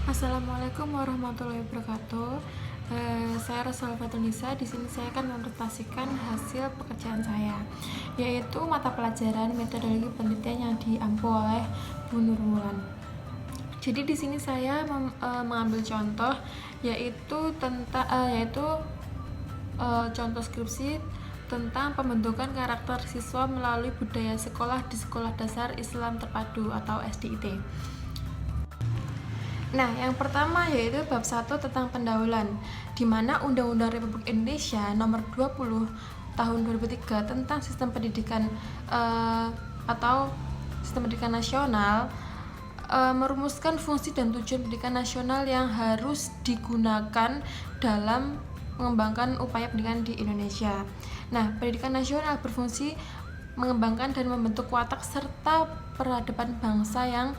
Assalamualaikum warahmatullahi wabarakatuh. Saya Rosul Fatunisa. Di sini saya akan mempresentasikan hasil pekerjaan saya, yaitu mata pelajaran metodologi penelitian yang diampu oleh Bu Nurmulan. Jadi di sini saya mengambil contoh, yaitu contoh skripsi tentang pembentukan karakter siswa melalui budaya sekolah di Sekolah Dasar Islam Terpadu atau SDIT. Nah, yang pertama yaitu bab 1 tentang pendahuluan, di mana Undang-Undang Republik Indonesia Nomor 20 Tahun 2003 tentang sistem pendidikan atau sistem pendidikan nasional merumuskan fungsi dan tujuan pendidikan nasional yang harus digunakan dalam mengembangkan upaya pendidikan di Indonesia. Nah, pendidikan nasional berfungsi mengembangkan dan membentuk watak serta peradaban bangsa yang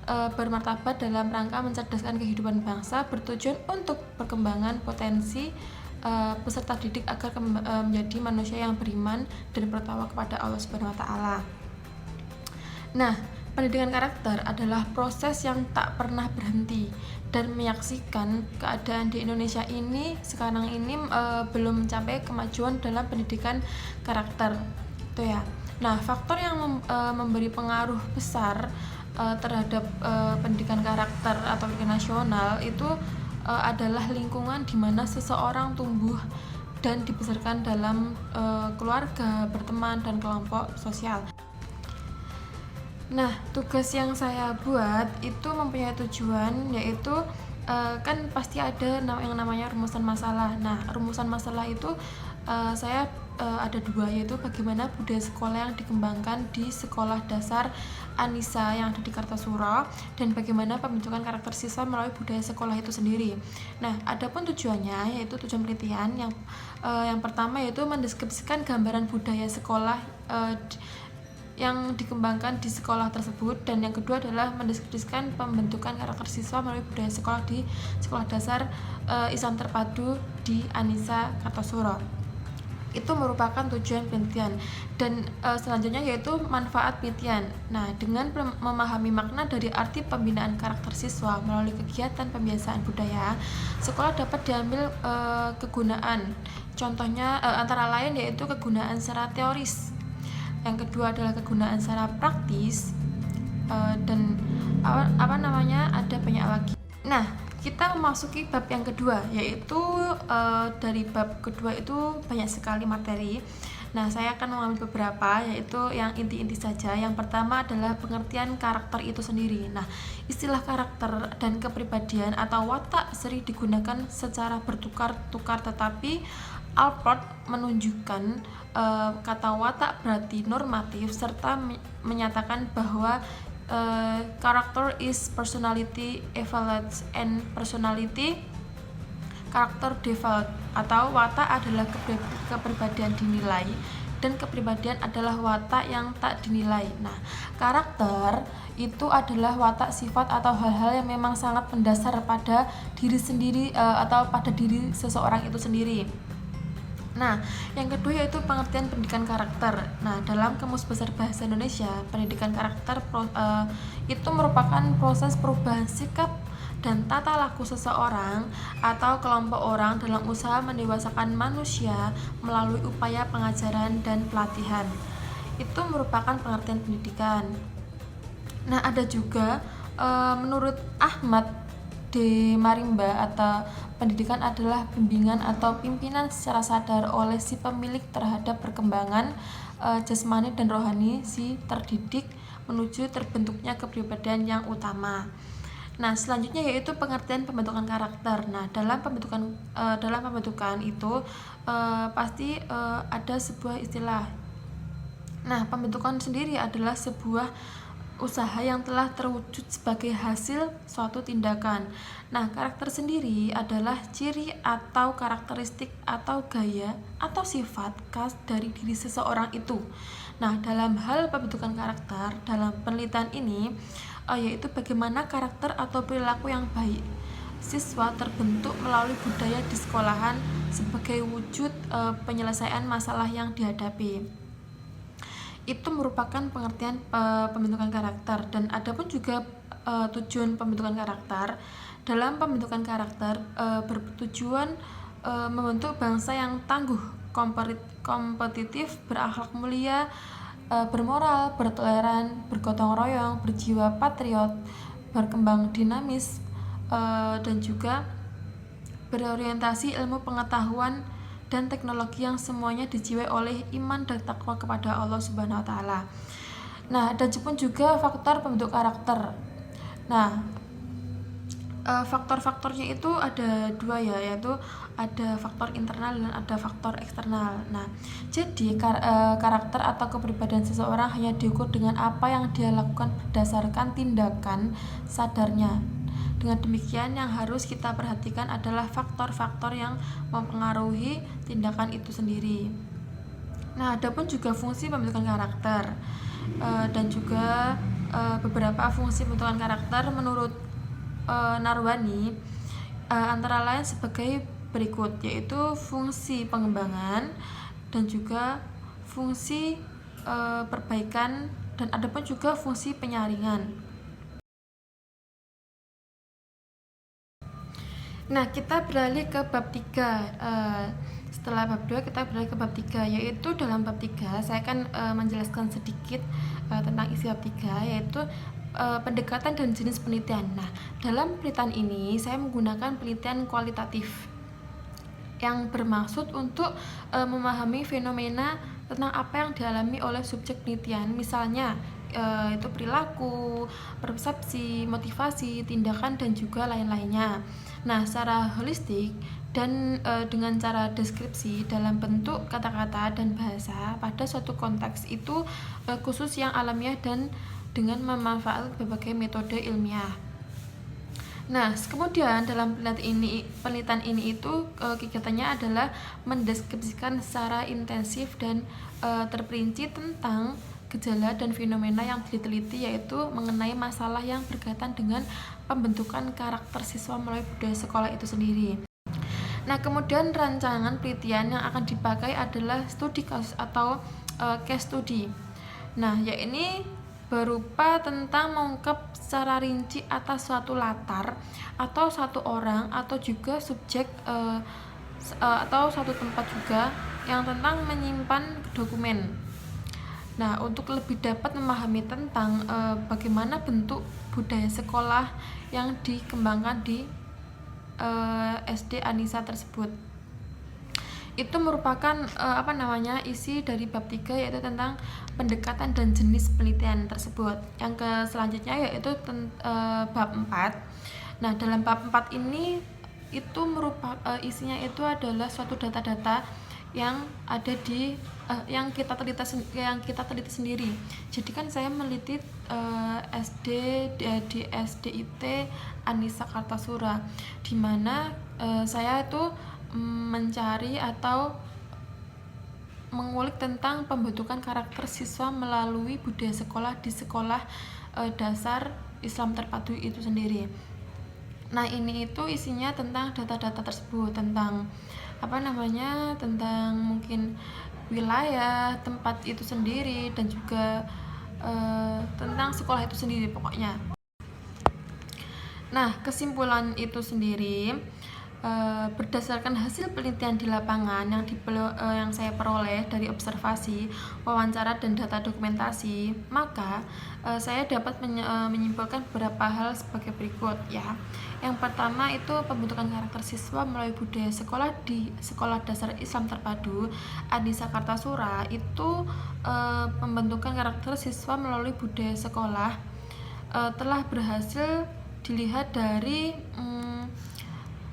bermartabat dalam rangka mencerdaskan kehidupan bangsa, bertujuan untuk perkembangan potensi peserta didik agar menjadi manusia yang beriman dan bertakwa kepada Allah Subhanahu wa taala. Nah, pendidikan karakter adalah proses yang tak pernah berhenti dan menyaksikan keadaan di Indonesia ini sekarang ini belum mencapai kemajuan dalam pendidikan karakter. Itu ya. Nah, faktor yang memberi pengaruh besar terhadap pendidikan karakter atau pendidikan nasional itu adalah lingkungan di mana seseorang tumbuh dan dibesarkan dalam keluarga, berteman, dan kelompok sosial. Nah, tugas yang saya buat itu mempunyai tujuan, yaitu kan pasti ada yang namanya rumusan masalah. Nah, rumusan masalah itu saya ada dua, yaitu bagaimana budaya sekolah yang dikembangkan di Sekolah Dasar Anissa yang ada di Kartasura, dan bagaimana pembentukan karakter siswa melalui budaya sekolah itu sendiri. Nah, adapun tujuannya yaitu tujuan penelitian yang pertama yaitu mendeskripsikan gambaran budaya sekolah yang dikembangkan di sekolah tersebut, dan yang kedua adalah mendeskripsikan pembentukan karakter siswa melalui budaya sekolah di Sekolah Dasar Islam Terpadu di Anissa Kartasura. Itu merupakan tujuan penelitian, dan selanjutnya yaitu manfaat penelitian. Nah, dengan memahami makna dari arti pembinaan karakter siswa melalui kegiatan pembiasaan budaya, sekolah dapat diambil kegunaan. Contohnya antara lain yaitu kegunaan secara teoris. Yang kedua adalah kegunaan secara praktis, dan ada banyak lagi. Nah, kita memasuki bab yang kedua, yaitu dari bab kedua itu banyak sekali materi. Nah, saya akan mengambil beberapa, yaitu yang inti-inti saja. Yang pertama adalah pengertian karakter itu sendiri. Nah, istilah karakter dan kepribadian atau watak sering digunakan secara bertukar-tukar, tetapi Alport menunjukkan kata watak berarti normatif, serta menyatakan bahwa character is personality evaluates and personality character developed, atau watak adalah kepribadian dinilai dan kepribadian adalah watak yang tak dinilai. Nah, karakter itu adalah watak, sifat atau hal-hal yang memang sangat mendasar pada diri sendiri atau pada diri seseorang itu sendiri. Nah, yang kedua yaitu pengertian pendidikan karakter. Nah, dalam Kamus Besar Bahasa Indonesia, pendidikan karakter itu merupakan proses perubahan sikap dan tata laku seseorang atau kelompok orang dalam usaha mendewasakan manusia melalui upaya pengajaran dan pelatihan. Itu merupakan pengertian pendidikan. Nah, ada juga menurut Ahmad D. Marimba, atau pendidikan adalah bimbingan atau pimpinan secara sadar oleh si pemilik terhadap perkembangan jasmani dan rohani si terdidik menuju terbentuknya kepribadian yang utama. Nah, selanjutnya yaitu pengertian pembentukan karakter. Nah, dalam pembentukan itu pasti ada sebuah istilah. Nah, pembentukan sendiri adalah sebuah usaha yang telah terwujud sebagai hasil suatu tindakan. Nah, karakter sendiri adalah ciri atau karakteristik atau gaya atau sifat khas dari diri seseorang itu. Nah, dalam hal pembentukan karakter dalam penelitian ini yaitu bagaimana karakter atau perilaku yang baik siswa terbentuk melalui budaya di sekolahan sebagai wujud penyelesaian masalah yang dihadapi. Itu merupakan pengertian pembentukan karakter. Dan adapun juga tujuan pembentukan karakter. Dalam pembentukan karakter bertujuan membentuk bangsa yang tangguh, kompetitif, berakhlak mulia, bermoral, bertoleran, bergotong royong, berjiwa patriot, berkembang dinamis, dan juga berorientasi ilmu pengetahuan dan teknologi yang semuanya dijiwai oleh iman dan takwa kepada Allah Subhanahu wa taala. Nah, dan juga faktor pembentuk karakter. Nah, faktor-faktornya itu ada dua ya, yaitu ada faktor internal dan ada faktor eksternal. Nah, jadi karakter atau kepribadian seseorang hanya diukur dengan apa yang dia lakukan berdasarkan tindakan sadarnya. Dengan demikian, yang harus kita perhatikan adalah faktor-faktor yang mempengaruhi tindakan itu sendiri. Nah, adapun juga fungsi pembentukan karakter dan juga beberapa fungsi pembentukan karakter menurut Narwani antara lain sebagai berikut, yaitu fungsi pengembangan dan juga fungsi perbaikan, dan ada pun juga fungsi penyaringan. Nah, kita beralih ke bab 3. Setelah bab 2 kita beralih ke bab 3, yaitu dalam bab 3 saya akan menjelaskan sedikit tentang isi bab 3, yaitu pendekatan dan jenis penelitian. Nah, dalam penelitian ini saya menggunakan penelitian kualitatif yang bermaksud untuk memahami fenomena tentang apa yang dialami oleh subjek penelitian, misalnya itu perilaku, persepsi, motivasi, tindakan, dan juga lain-lainnya. Nah, secara holistik dan dengan cara deskripsi dalam bentuk kata-kata dan bahasa pada suatu konteks itu khusus yang alamiah dan dengan memanfaatkan berbagai metode ilmiah. Nah, kemudian dalam penelitian ini itu kegiatannya adalah mendeskripsikan secara intensif dan terperinci tentang gejala dan fenomena yang diteliti, yaitu mengenai masalah yang berkaitan dengan pembentukan karakter siswa melalui budaya sekolah itu sendiri. Nah, kemudian rancangan penelitian yang akan dipakai adalah studi kasus atau case study. Nah, ya ini berupa tentang mengungkap secara rinci atas suatu latar atau satu orang atau juga subjek atau suatu tempat juga yang tentang menyimpan dokumen. Nah, untuk lebih dapat memahami tentang bagaimana bentuk budaya sekolah yang dikembangkan di SD Anissa tersebut, itu merupakan isi dari bab 3, yaitu tentang pendekatan dan jenis penelitian tersebut. Yang selanjutnya yaitu bab 4. Nah, dalam bab 4 ini itu isinya itu adalah suatu data-data yang ada di yang kita teliti sendiri. Jadi kan saya meneliti di SDIT Anissa Kartasura, di mana saya itu mencari atau mengulik tentang pembentukan karakter siswa melalui budaya sekolah di sekolah dasar Islam Terpadu itu sendiri. Nah, ini itu isinya tentang data-data tersebut, tentang tentang mungkin wilayah tempat itu sendiri, dan juga tentang sekolah itu sendiri pokoknya. Nah, kesimpulan itu sendiri berdasarkan hasil penelitian di lapangan yang saya peroleh dari observasi, wawancara, dan data dokumentasi, maka saya dapat menyimpulkan beberapa hal sebagai berikut ya. Yang pertama itu pembentukan karakter siswa melalui budaya sekolah di Sekolah Dasar Islam Terpadu Anissa Kartasura itu pembentukan karakter siswa melalui budaya sekolah telah berhasil dilihat dari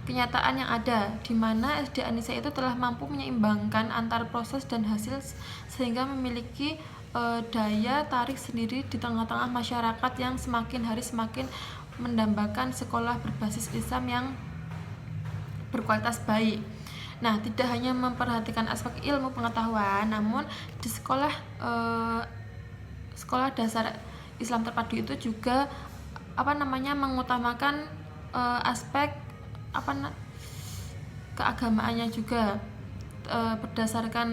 kenyataan yang ada, di mana SD Anissa itu telah mampu menyeimbangkan antar proses dan hasil sehingga memiliki daya tarik sendiri di tengah-tengah masyarakat yang semakin hari semakin mendambakan sekolah berbasis Islam yang berkualitas baik. Nah, tidak hanya memperhatikan aspek ilmu pengetahuan, namun di sekolah dasar Islam Terpadu itu juga mengutamakan aspek keagamaannya juga. Berdasarkan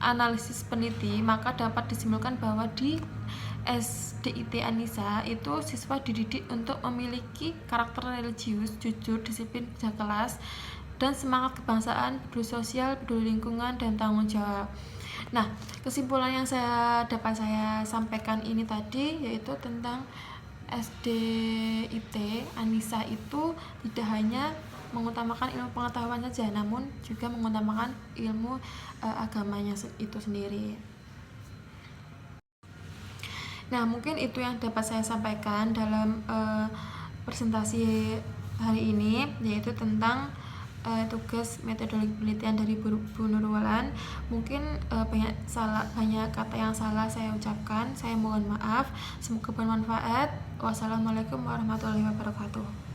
analisis peneliti, maka dapat disimpulkan bahwa di SDIT Anissa itu siswa dididik untuk memiliki karakter religius, jujur, disiplin, kerja kelas, dan semangat kebangsaan, peduli sosial, peduli lingkungan, dan tanggung jawab. Nah, kesimpulan yang dapat saya sampaikan ini tadi yaitu tentang SDIT Anissa itu tidak hanya mengutamakan ilmu pengetahuan saja, namun juga mengutamakan ilmu agamanya itu sendiri. Nah, mungkin itu yang dapat saya sampaikan dalam presentasi hari ini, yaitu tentang tugas metodologi penelitian dari Bu Nurwalan. Mungkin banyak kata yang salah saya ucapkan, saya mohon maaf. Semoga bermanfaat. Wassalamualaikum warahmatullahi wabarakatuh.